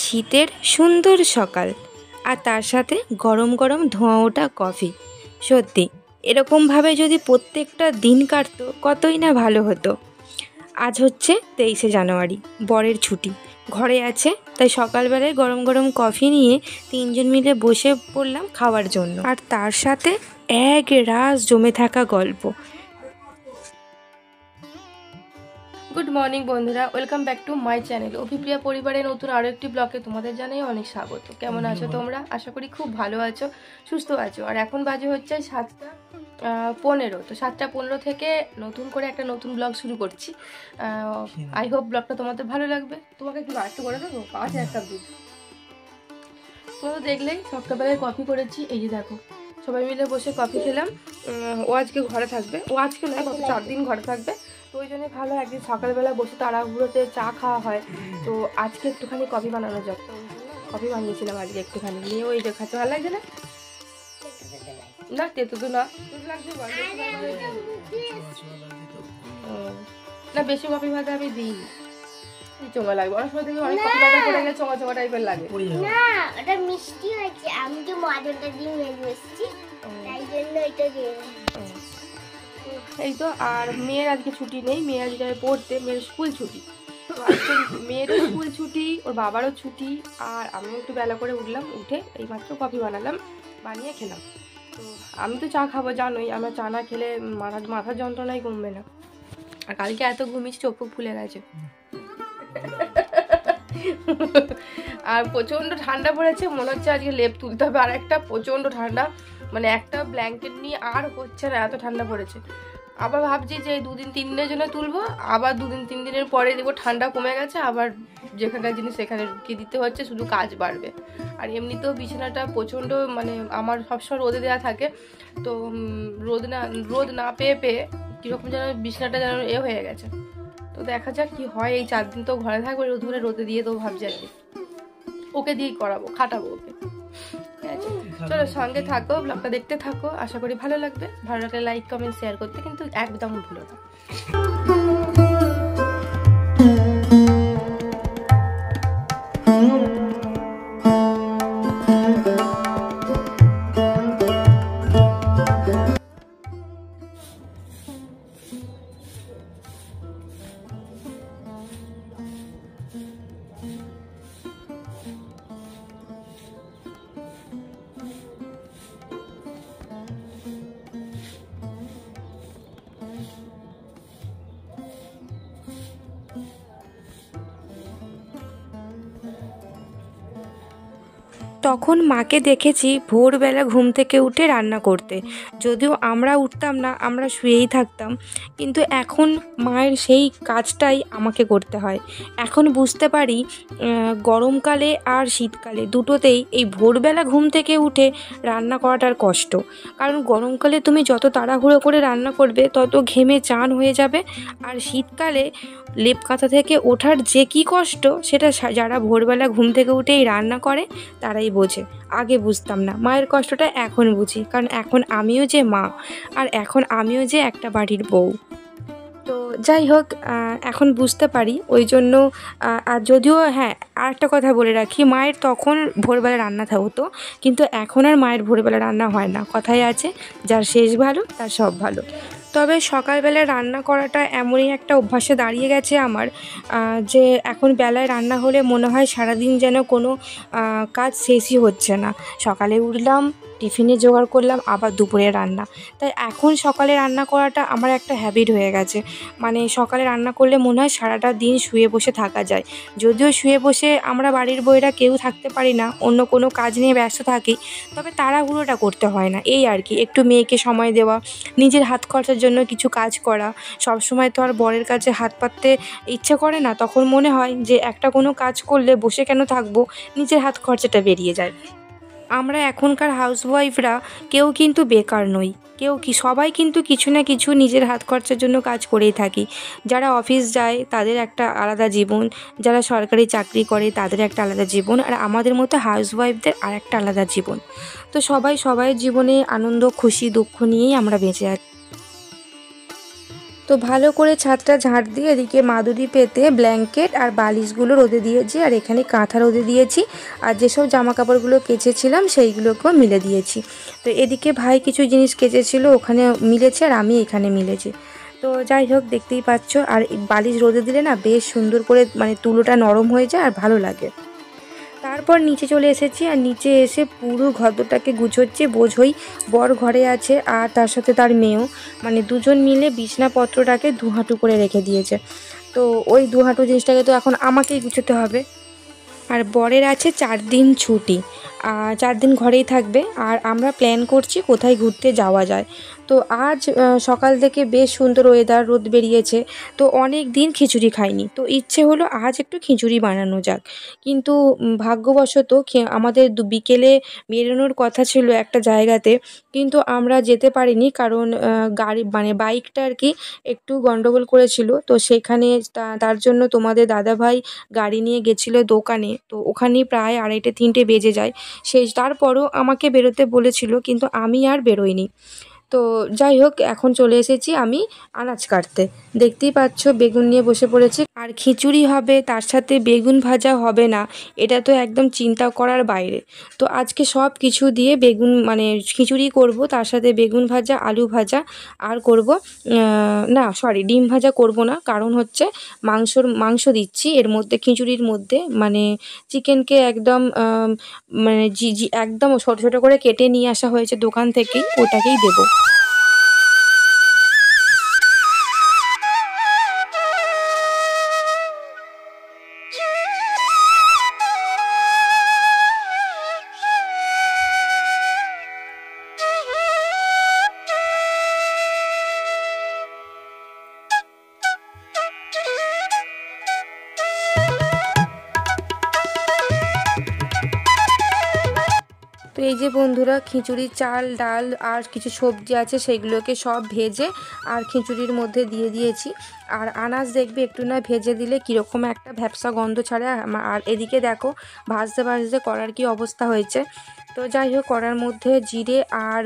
শীতের সুন্দর সকাল আর তার সাথে গরম গরম ধোঁয়া ওঠা কফি। সত্যি এরকমভাবে যদি প্রত্যেকটা দিন কাটতো কতই না ভালো হতো। আজ হচ্ছে 23শে জানুয়ারি, বরের ছুটি, ঘরে আছে, তাই সকালবেলায় গরম গরম কফি নিয়ে তিনজন মিলে বসে পড়লাম খাওয়ার জন্য। আর তার সাথে এক রাস জমে থাকা গল্প। গুড মর্নিং বন্ধুরা, welcome back to my channel. Abhipriya পরিবারের নতুন আরও একটি ব্লগে তোমাদের জানাই অনেক স্বাগত। কেমন আছো তোমরা? আশা করি খুব ভালো আছো, সুস্থ আছো। আর এখন বাজে হচ্ছে 7:15। তো 7:15 থেকে নতুন করে একটা নতুন ব্লগ শুরু করছি। আই হোপ ব্লগটা তোমাদের ভালো লাগবে। তোমাকে কি একটু করে দেবো? আছে একটা দুধ। তোমরা তো দেখলেই সকালবেলায় কফি করেছি, এই যে দেখো সবাই মিলে বসে কফি খেলাম। ও আজকে ঘরে থাকবে, ও আজকে নয় গত 4 দিন ঘরে থাকবে, তো ওই জন্যই ভালো একদিন সকালবেলা বসে তাড়াহুড়োতে চা খাওয়া হয়। তো আজকে একটুখানি কফি বানানো যাক, তো কফি বানিয়েছিলাম আজকে একটুখানি নিয়ে। ওই যে খাতে ভালো লাগছে না? না তেতো তো না, লাগছে না, বেশি কফি ভাতে আমি দিই চোঙা লাগবে। অনেক সময় দেখি অনেক কফি ভাতে পড়ে গেলে চোঙা চোঙা টাইপের লাগে। না ওটা মিষ্টি হয়েছে, আমি যে মজাটা দিয়ে মেরে এসেছি তাই জন্য এটা দিয়ে। এই তো। আর মেয়ের আজকে ছুটি নেই, মেয়ে আজকে পড়তে, মেয়ের স্কুল ছুটি। তো আজকে মেয়েরও স্কুল ছুটি, ওর বাবারও ছুটি, আর আমিও একটু বেলা করে উঠলাম, উঠে এইমাত্র কফি বানালাম, বানিয়ে খেলাম। তো আমি তো চা খাবো, জানোই আমরা চা না খেলে মাথার যন্ত্রণাই কমবে না। আর কালকে এত ঘুমিয়েছি চোখ ফুলে গেছে। আর প্রচণ্ড ঠান্ডা পড়েছে, মনে হচ্ছে আজকে লেপ তুলতে হবে। আর একটা প্রচণ্ড ঠান্ডা, মানে একটা ব্ল্যাঙ্কেট নিয়ে আর হচ্ছে না, এত ঠান্ডা পড়েছে। আবার ভাবছি যে 2-3 দিনের জন্য তুলবো, আবার 2-3 দিনের পরে দেখবো ঠান্ডা কমে গেছে, আবার যেখানকার জিনিস সেখানে ঢুকিয়ে দিতে হচ্ছে, শুধু কাজ বাড়বে। আর এমনিতেও বিছানাটা প্রচণ্ড, মানে আমার সবসময় রোদে দেওয়া থাকে, তো রোদ না পেয়ে কীরকম যেন বিছানাটা যেন হয়ে গেছে। তো দেখা যাক কি হয়। এই 4 দিন তো ঘরে থাকবে, ধরে রোদে দিয়ে তো ভাবছি আর কি ওকে দিয়েই করাবো, খাটাবো ওকে। ঠিক আছে, চলো সঙ্গে থাকো, ব্লগটা দেখতে থাকো, আশা করি ভালো লাগবে। ভালো লাগলে লাইক কমেন্ট শেয়ার করতে কিন্তু একদম ভুলো না। তখন মাকে দেখেছি ভোরবেলা ঘুম থেকে উঠে রান্না করতে। যদিও আমরা উঠতাম না, আমরা শুয়েই থাকতাম, কিন্তু এখন মায়ের সেই কাজটাই আমাকে করতে হয়। এখন বুঝতে পারি গরমকালে আর শীতকালে দুটোতেই এই ভোরবেলা ঘুম থেকে উঠে রান্না করাটার কষ্ট। কারণ গরমকালে তুমি যত তাড়াহুড়ো করে রান্না করবে তত ঘেমে চান হয়ে যাবে, আর শীতকালে লেপ কাঁথা থেকে ওঠার যে কী কষ্ট সেটা যারা ভোরবেলা ঘুম থেকে উঠেই রান্না করে তারাই বোঝে। আগে বুঝতাম না, মায়ের কষ্টটা এখন বুঝি, কারণ এখন আমিও যে মা, আর এখন আমিও যে একটা বাড়ির বউ। তো যাই হোক, এখন বুঝতে পারি, ওই জন্য। আর যদিও হ্যাঁ, আর একটা কথা বলে রাখি, মায়ের তখন ভোরবেলা রান্না হতো, কিন্তু এখন আর মায়ের ভোরবেলা রান্না হয় না। কথায় আছে, যার শেষ ভালো তার সব ভালো। তবে সকালবেলা রান্না করাটা এমনই একটা অভ্যাসে দাঁড়িয়ে গেছে আমার, যে এখন বেলায় রান্না হলে মনে হয় সারাদিন যেন কোনো কাজ শেষই হচ্ছে না। সকালে উঠলাম, টিফিনে জোগাড় করলাম, আবার দুপুরে রান্না। তাই এখন সকালে রান্না করাটা আমার একটা হ্যাবিট হয়ে গেছে। মানে সকালে রান্না করলে মনে হয় সারাটা দিন শুয়ে বসে থাকা যায়। যদিও শুয়ে বসে আমরা বাড়ির বউয়েরা কেউ থাকতে পারি না, অন্য কোনো কাজ নিয়ে ব্যস্ত থাকি, তবে তাড়াহুড়োটা করতে হয় না, এই আর কি। একটু মেয়েকে সময় দেওয়া, নিজের হাত খরচার জন্য কিছু কাজ করা। সব সময় তো আর বরের কাছে হাত পাততে ইচ্ছে করে না, তখন মনে হয় যে একটা কোনো কাজ করলে বসে কেন থাকবো, নিজের হাত খরচাটা বেরিয়ে যায়। আমরা এখনকার হাউসওয়াইফরা কেউ কিন্তু বেকার নই, সবাই কিন্তু কিছু না কিছু নিজের হাত খরচার জন্য কাজ করেই থাকি। যারা অফিস যায় তাদের একটা আলাদা জীবন, যারা সরকারি চাকরি করে তাদের একটা আলাদা জীবন, আর আমাদের মতো হাউসওয়াইফদের আর একটা আলাদা জীবন। তো সবাই জীবনে আনন্দ, খুশি, দুঃখ নিয়েই আমরা বেঁচে আছি। তো ভালো করে ছাদটা ঝাঁট দিয়ে এদিকে মাদুরি পেতে ব্ল্যাঙ্কেট আর বালিশগুলো রোদে দিয়েছি, আর এখানে কাঁথা রোদে দিয়েছি, আর যেসব জামা কাপড়গুলো কেচেছিলাম সেইগুলোকেও মিলে দিয়েছি। তো এদিকে ভাই কিছু জিনিস কেচেছিল ওখানে মিলেছে, আর আমি এখানে মিলেছি। তো যাই হোক, দেখতেই পাচ্ছ। আর বালিশ রোদে দিলে না বেশ সুন্দর করে মানে তুলোটা নরম হয়ে যায় আর ভালো লাগে। তারপর নিচে চলে এসেছি, আর নিচে এসে পুরো ঘরটাকে গুছোচ্ছি। বোঝই বর ঘরে আছে আর তার সাথে তার মেয়েও, মানে দুজন মিলে বিছনাপত্রটাকে দুহাঁটু করে রেখে দিয়েছে। তো ওই দুহাঁটু জিনিসটাকে তো এখন আমাকেই গুছোতে হবে। আর বরের আছে 4 দিন ছুটি, 4 দিন ঘরেই থাকবে। আর আমরা প্ল্যান করছি কোথায় ঘুরতে যাওয়া যায়। তো আজ সকাল থেকে বেশ সুন্দর ওয়েদার, রোদ বেরিয়েছে। তো অনেক দিন খিচুড়ি খাইনি, তো ইচ্ছে হলো আজ একটু খিচুড়ি বানানো যাক। কিন্তু ভাগ্যবশত আমাদের বিকেলে বেরোনোর কথা ছিল একটা জায়গাতে, কিন্তু আমরা যেতে পারিনি, কারণ গাড়ি মানে বাইকটা আর কি একটু গন্ডগোল করেছিল। তো সেখানে তার জন্য তোমাদের দাদাভাই গাড়ি নিয়ে গেছিলো দোকানে। তো ওখানেই প্রায় 2:30-3টে বেজে যায়। তারপরও আমাকে বেরোতে বলেছিল, কিন্তু আমি আর বেরোইনি। তো যাই হোক, এখন চলে এসেছি আমি আনাজ কাটতে। দেখতেই পাচ্ছ বেগুন নিয়ে বসে পড়েছি, আর খিচুড়ি হবে তার সাথে বেগুন ভাজা হবে না, এটা তো একদম চিন্তা করার বাইরে। তো আজকে সব কিছু দিয়ে বেগুন মানে খিচুড়ি করব, তার সাথে বেগুন ভাজা, আলু ভাজা, আর করব না সরি ডিম ভাজা করব না, কারণ হচ্ছে মাংস দিচ্ছি এর মধ্যে, খিচুড়ির মধ্যে। মানে চিকেনকে একদম মানে একদম ছোট ছোট করে কেটে নিয়ে আসা হয়েছে দোকান থেকেই, ওটাকেই দেবো। তো এই যে বন্ধুরা, খিচুড়ির চাল, ডাল আর কিছু সবজি আছে, সেইগুলোকে সব ভেজে আর খিচুড়ির মধ্যে দিয়ে দিয়েছি। আর আনাজ দেখবে একটু না ভেজে দিলে কীরকম একটা ভ্যাপসা গন্ধ ছাড়ে। আর এদিকে দেখো ভাজতে ভাজতে কড়ার কি অবস্থা হয়েছে। তো যাই হোক, কড়ার মধ্যে জিরে আর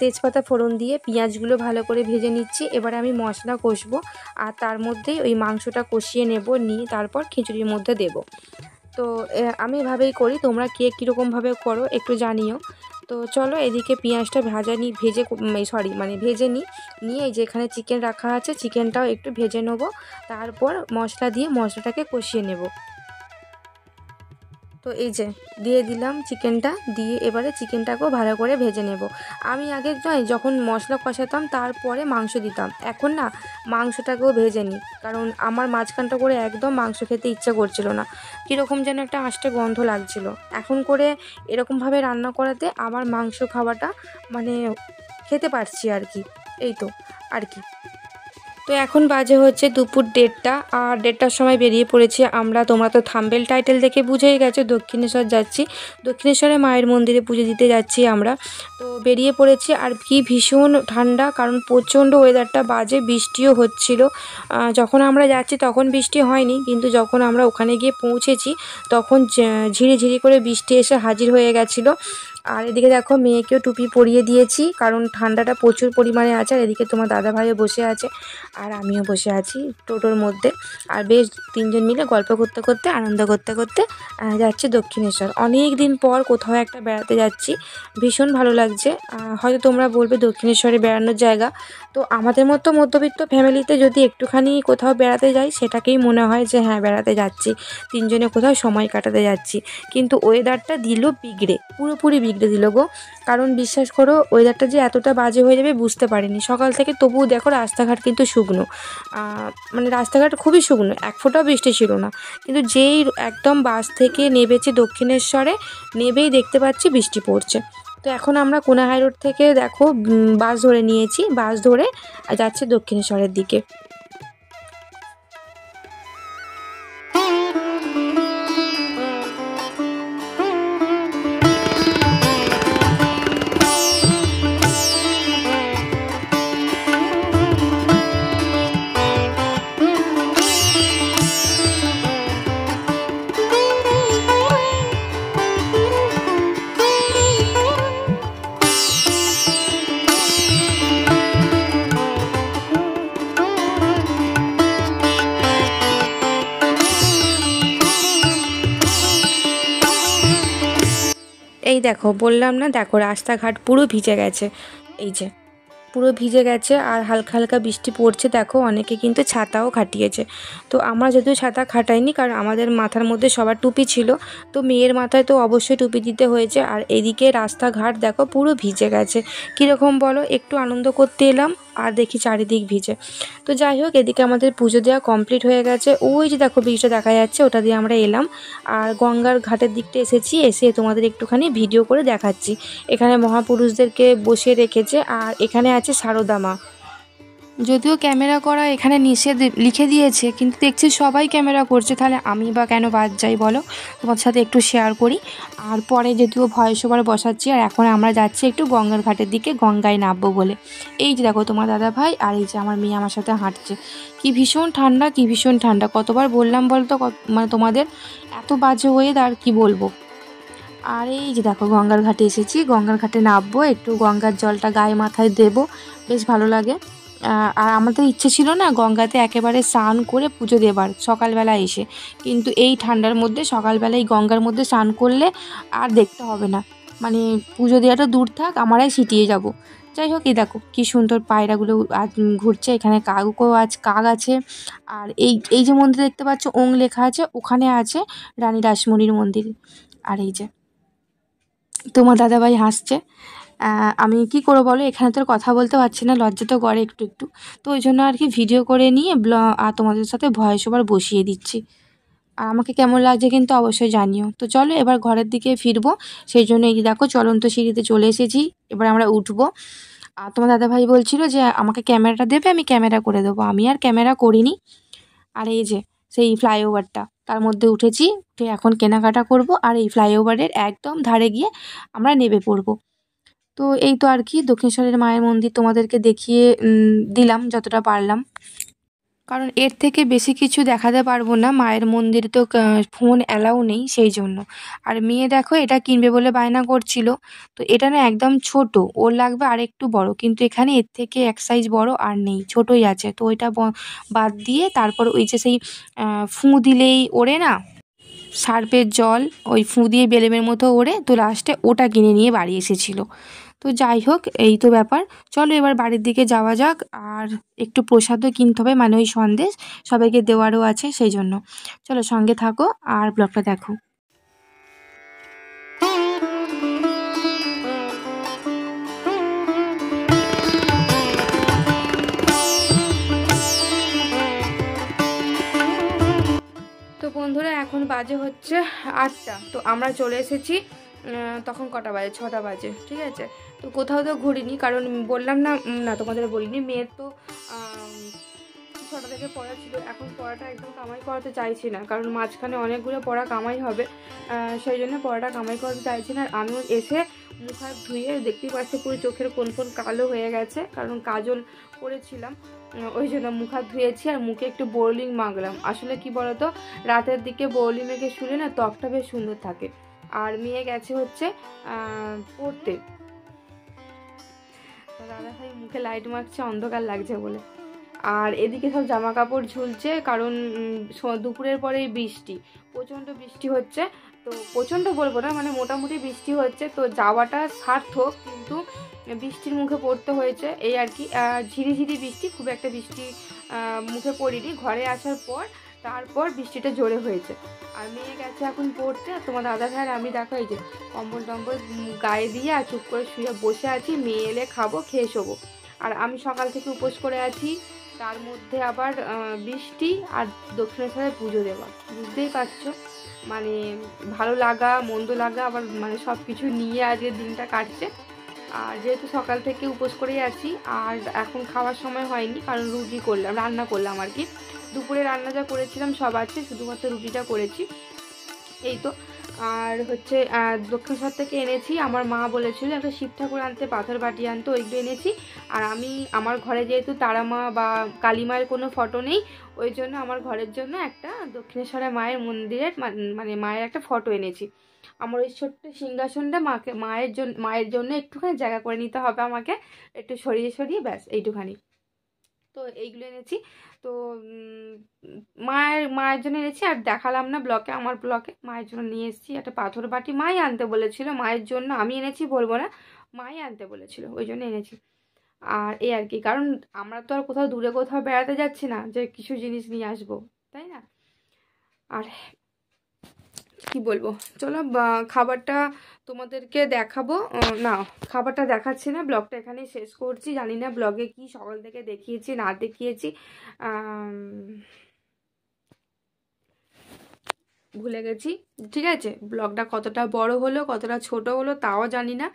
তেজপাতা ফোড়ন দিয়ে পেঁয়াজগুলো ভালো করে ভেজে নিচ্ছি। এবারে আমি মশলা কষবো, আর তার মধ্যেই ওই মাংসটা কষিয়ে নিয়ে তারপর খিচুড়ির মধ্যে দেবো। তো আমি এভাবেই করি, তোমরা কে কীরকমভাবে করো একটু জানিও। তো চলো এদিকে পেঁয়াজটা ভেজে নিয়ে এই যে এখানে চিকেন রাখা আছে, চিকেনটাও একটু ভেজে নেবো। তারপর মশলা দিয়ে মশলাটাকে কষিয়ে নেব। তো এই যে দিয়ে দিলাম চিকেনটা, দিয়ে এবারে চিকেনটাকেও ভালো করে ভেজে নেব। আমি আগে যখন মশলা কষাতাম তারপরে মাংস দিতাম, এখন না মাংসটাকেও ভেজে নিই, কারণ আমার মাঝখানটা করে একদম মাংস খেতে ইচ্ছা করছিল না, কীরকম যেন একটা আষ্টে গন্ধ লাগছিল। এখন করে এরকমভাবে রান্না করাতে আমার মাংস খাওয়াটা মানে খেতে পারছি আর কি, এই তো আর কি। তো এখন বাজে হচ্ছে দুপুর 1:30, আর 1:30টার সময় বেরিয়ে পড়েছি আমরা। তোমরা তো থাম্বনেল টাইটেল দেখে বুঝেই গেছো দক্ষিণেশ্বর যাচ্ছি। দক্ষিণেশ্বরে মায়ের মন্দিরে পুজো দিতে যাচ্ছি আমরা। তো বেরিয়ে পড়েছি, আর কি ভীষণ ঠান্ডা, কারণ প্রচণ্ড ওয়েদারটা বাজে, বৃষ্টিও হচ্ছিল। যখন আমরা যাচ্ছি তখন বৃষ্টি হয়নি, কিন্তু যখন আমরা ওখানে গিয়ে পৌঁছেছি তখন ঝিরিঝিরি করে বৃষ্টি এসে হাজির হয়ে গেছিলো। আর এদিকে দেখো মেয়েকেও টুপি পরিয়ে দিয়েছি, কারণ ঠান্ডাটা প্রচুর পরিমাণে আছে। আর এদিকে তোমার দাদাভাইও বসে আছে, আর আমিও বসে আছি টোটোর মধ্যে। আর বেশ 3জন মিলে গল্প করতে করতে, আনন্দ করতে করতে যাচ্ছি দক্ষিণেশ্বর। অনেক দিন পর কোথাও একটা বেড়াতে যাচ্ছি, ভীষণ ভালো লাগছে। হয়তো তোমরা বলবে দক্ষিণেশ্বরে বেড়ানোর জায়গা, তো আমাদের মতো মধ্যবিত্ত ফ্যামিলিতে যদি একটুখানি কোথাও বেড়াতে যাই সেটাকেই মনে হয় যে হ্যাঁ বেড়াতে যাচ্ছি, 3জনে কোথাও সময় কাটাতে যাচ্ছি। কিন্তু ওয়েদারটা দিল বিগড়ে, পুরোপুরি বিগড়ে দিল গো। কারণ বিশ্বাস করো ওয়েদারটা যে এতটা বাজে হয়ে যাবে বুঝতে পারিনি সকাল থেকে। তবুও দেখো রাস্তাঘাট কিন্তু শুকনো, মানে রাস্তাঘাট খুবই শুকনো, এক ফোঁটাও বৃষ্টি ছিল না। কিন্তু যেই একদম বাস থেকে নেমেছি দক্ষিণেশ্বরে, নেবেই দেখতে পাচ্ছি বৃষ্টি পড়ছে। তো এখন আমরা কোনা হাই রোড থেকে দেখো বাস ধরে নিয়েছি, বাস ধরে যাচ্ছি দক্ষিণেশ্বরের দিকে। এই দেখো, বললাম না, দেখো রাস্তাঘাট পুরো ভিজে গেছে। এই যে পুরো ভিজে গেছে আর হালকা হালকা বৃষ্টি পড়ছে। দেখো অনেকে কিন্তু ছাতাও খাটিয়েছে। তো আমরা যদিও ছাতা খাটাইনি, কারণ আমাদের মাথার মধ্যে সবার টুপি ছিল। তো মেয়ের মাথায় তো অবশ্যই টুপি দিতে হয়েছে। আর এদিকে রাস্তাঘাট দেখো পুরো ভিজে গেছে। কীরকম বলো, একটু আনন্দ করতে এলাম আর দেখি চারিদিক ভিজে। তো যাই হোক, এদিকে আমাদের পুজো দেওয়া কমপ্লিট হয়ে গেছে। ওই যে দেখো ব্রিজটা দেখা যাচ্ছে, ওটা দিয়ে আমরা এলাম। আর গঙ্গার ঘাটের দিকটা এসেছি, এসে তোমাদের একটুখানি ভিডিও করে দেখাচ্ছি। এখানে মহাপুরুষদেরকে বসিয়ে রেখেছে আর এখানে আছে সারদা মা। যদিও ক্যামেরা করা এখানে নিষেধ লিখে দিয়েছে, কিন্তু দেখছি সবাই ক্যামেরা করছে, তাহলে আমি বা কেন বাদ যাই বলো। তোমার সাথে একটু শেয়ার করি। আর পরে যদিও ভয়েস ওভার বসাচ্ছি। আর এখন আমরা যাচ্ছি একটু গঙ্গার ঘাটের দিকে, গঙ্গায় নামবো বলে। এই যে দেখো তোমার দাদা ভাই আর এই যে আমার মেয়ে আমার সাথে হাঁটছে। কি ভীষণ ঠান্ডা, কি ভীষণ ঠান্ডা। কতবার বললাম বলতো, মানে তোমাদের এত বাজে ওয়েদার কি বলবো। আর এই যে দেখো গঙ্গার ঘাটে এসেছি, গঙ্গার ঘাটে নামবো, একটু গঙ্গার জলটা গায়ে মাথায় দেবো, বেশ ভালো লাগে। আর আমার তো ইচ্ছে ছিল না গঙ্গাতে একেবারে স্নান করে পুজো দেবার সকালবেলা এসে, কিন্তু এই ঠান্ডার মধ্যে সকালবেলা এই গঙ্গার মধ্যে স্নান করলে আর দেখতে হবে না, মানে পুজো দেওয়াটা দূর থাক, আমরাই সিটিয়ে যাব। যাই হোক, এই দেখো কী সুন্দর পায়রাগুলো ঘুরছে। এখানে কাক আছে। আর এই যে মন্দির দেখতে পাচ্ছ ওং লেখা আছে, ওখানে আছে রানী রাসমণির মন্দির। আর এই যে তোমার দাদাভাই হাসছে। আমি কি করবো বলো, এখানে তো আর কথা বলতে পারছি না, লজ্জা তো করে একটু একটু। তো ওই জন্য আর কি ভিডিও করে নিয়ে আর তোমাদের সাথে ভয়েস ওভার বসিয়ে দিচ্ছি। আর আমাকে কেমন লাগছে কিন্তু অবশ্যই জানিও। তো চলো এবার ঘরের দিকে ফিরবো। সেই জন্য এই যে দেখো চলন্ত সিঁড়িতে চলে এসেছি, এবার আমরা উঠবো। আর তোমার দাদাভাই বলছিল যে আমাকে ক্যামেরাটা দেবে, আমি ক্যামেরা করে দেবো। আমি আর ক্যামেরা করিনি। আর এই যে সেই ফ্লাইওভারটা, তার মধ্যে উঠেছি, উঠে এখন কেনাকাটা করব। আর এই ফ্লাইওভারের একদম ধারে গিয়ে আমরা নেমে পড়বো। তো এই তো আর কি, দক্ষিণেশ্বরের মায়ের মন্দির তোমাদেরকে দেখিয়ে দিলাম যতটা পারলাম, কারণ এর থেকে বেশি কিছু দেখাতে পারবো না। মায়ের মন্দিরে তো ফোন অ্যালাউ নেই, সেই জন্য। আর মেয়ে দেখো এটা কিনবে বলে বায়না করছিল। তো এটা না একদম ছোট, ওর লাগবে আর একটু বড়, কিন্তু এখানে এর থেকে এক সাইজ বড় আর নেই, ছোটই আছে। তো ওইটা বাদ দিয়ে তারপর ওই যে সেই ফুঁ দিলেই ওড়ে না, সার্পের জল, ওই ফুঁ দিয়ে বেলেমের মতো ওড়ে, তো লাস্টে ওটা কিনে নিয়ে বাড়ি এসেছিলো। তো যাই হোক, এই তো ব্যাপার। চলো এবার বাড়ির দিকে যাওয়া যাক। আর একটু প্রসাদও কিনতে হবে, মানে ওই সন্দেশ সবাইকে দেওয়ারও আছে, সেই জন্য। চলো সঙ্গে থাকো আর ব্লগটা দেখো। তো বন্ধুরা এখন বাজে হচ্ছে 8টা। তো আমরা চলে এসেছি, তখন কটা বাজে, 6টা বাজে, ঠিক আছে। তো কোথাও তো ঘুরিনি, কারণ বললাম না, না তোমাদের বলিনি, মেয়ের তো 6টা থেকে পড়া ছিল। এখন পড়াটা একদম কামাই করাতে চাইছি না, কারণ মাঝখানে অনেকগুলো পড়া কামাই হবে, সেই জন্য পড়াটা কামাই করাতে চাইছি না। আর আমিও এসে মুখ হাত ধুয়ে দেখতেই পাচ্ছি পুরো চোখের কোন কালো হয়ে গেছে, কারণ কাজল করেছিলাম, ওই জন্য মুখ হাত ধুয়েছি। আর মুখে একটু বোরলিং মাখলাম। আসলে কি বলতো, রাতের দিকে বোরলিং মেখে শুলে না ত্বকটা বেশ সুন্দর থাকে। আর মেয়ে গেছে হচ্ছে পড়তে, দাদা ভাই মুখে লাইট মারছে, অন্ধকার লাগছে বলে। আর এদিকে সব জামা কাপড় ঝুলছে, কারণ দুপুরের পরেই বৃষ্টি, প্রচণ্ড বৃষ্টি হচ্ছে। তো প্রচণ্ড বলবো না, মানে মোটামুটি বৃষ্টি হচ্ছে। তো যাওয়াটা সার্থক, কিন্তু বৃষ্টির মুখে পড়তে হয়েছে, এই আর কি। ঝিরিঝিরি বৃষ্টি, খুব একটা বৃষ্টি মুখে পড়িনি। ঘরে আসার পর তারপর বৃষ্টিটা জোরে হয়েছে। আর মেয়ে গেছে এখন পড়তে। আর তোমার দাদা ভাই আমি দেখো এই যে কম্বল টম্বল গায়ে দিয়ে আর চুপ করে শুয়ে বসে আছি, মেয়ে এলে খাবো, খেয়ে শোবো। আর আমি সকাল থেকে উপোস করে আছি, তার মধ্যে আবার বৃষ্টি আর দক্ষিণেশ্বরে পুজো দেওয়া, বুঝতেই পারছো, মানে ভালো লাগা মন্দ লাগা আবার, মানে সব কিছু নিয়ে আজকে দিনটা কাটছে। আর যেহেতু সকাল থেকে উপোস করেই আছি, আর এখন খাওয়ার সময় হয়নি, কারণ রান্না করলাম আর কি। দুপুরে রান্না যা করেছিলাম সব আছে, শুধুমাত্র রুটিটা করেছি, এই তো। আর হচ্ছে দক্ষিণেশ্বর থেকে এনেছি, আমার মা বলেছিল একটা শিব ঠাকুর আনতে, পাথর বাটি আনতে, ওইগুলো এনেছি। আর আমি আমার ঘরে যেহেতু তারা মা বা কালী মায়ের কোনো ফটো নেই, ওই জন্য আমার ঘরের জন্য একটা দক্ষিণেশ্বরের মায়ের মন্দিরের মানে মায়ের একটা ফটো এনেছি। আমার ওই ছোট্ট সিংহাসনটা মায়ের জন্য একটুখানি জায়গা করে নিতে হবে আমাকে, একটু সরিয়ে ব্যাস এইটুখানি। তো এইগুলো এনেছি। তো মায়ের জন্য এনেছি, আর দেখালাম না ব্লকে, আমার ব্লকে মায়ের জন্য নিয়ে এসেছি একটা পাথর বাটি। মাই আনতে বলেছিল মায়ের জন্য, আমি এনেছি বলবো না, মাই আনতে বলেছিল ওই জন্য এনেছি। আর এই আর কি, কারণ আমরা তো আর কোথাও দূরে কোথাও বেড়াতে যাচ্ছি না যে কিছু জিনিস নিয়ে আসবো, তাই না? আর কি বলবো, চলো খাবারটা তোমাদেরকে দেখাবো। না, খাবারটা দেখাচ্ছি না, ব্লগটা এখানেই শেষ করছি। জানি না ব্লগে কি সকাল থেকে দেখিয়েছি না দেখিয়েছি, ভুলে গেছি। ঠিক আছে, ব্লগটা কতটা বড় হলো কতটা ছোট হলো তাও জানি না।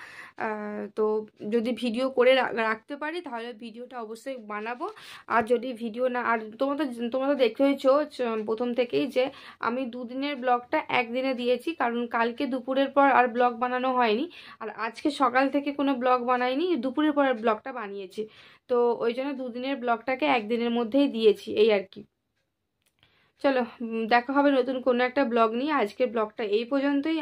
তো যদি ভিডিও করে রাখতে পারি তাহলে ভিডিওটা অবশ্যই বানাবো। আর যদি ভিডিও না, আর তোমরা তো দেখতে হয়েছো প্রথম থেকেই যে আমি দুদিনের ব্লগটা একদিনে দিয়েছি, কারণ কালকে দুপুরের পর আর ব্লগ বানানো হয়নি, আর আজকে সকাল থেকে কোনো ব্লগ বানাইনি, দুপুরের পর ব্লগটা বানিয়েছি। তো ওই জন্য দুদিনের ব্লগটাকে একদিনের মধ্যেই দিয়েছি, এই আর কি। চলো, দেখা হবে নতুন কোনো একটা ব্লগ নিয়ে। আজকের ব্লগটা এই পর্যন্তই।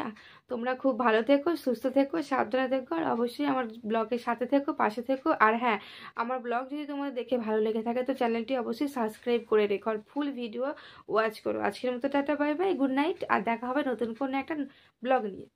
তোমরা খুব ভালো থেকো, সুস্থ থেকো, সাবধানে থেকো, আর অবশ্যই আমার ব্লগের সাথে থেকো, পাশে থেকো। আর হ্যাঁ, আমার ব্লগ যদি তোমাদের দেখে ভালো লেগে থাকে তো চ্যানেলটি অবশ্যই সাবস্ক্রাইব করে রেখো, আর ফুল ভিডিও ওয়াচ করো। আজকের মতো tata, bye bye, good night, আর দেখা হবে নতুন কোনো একটা ব্লগ নিয়ে।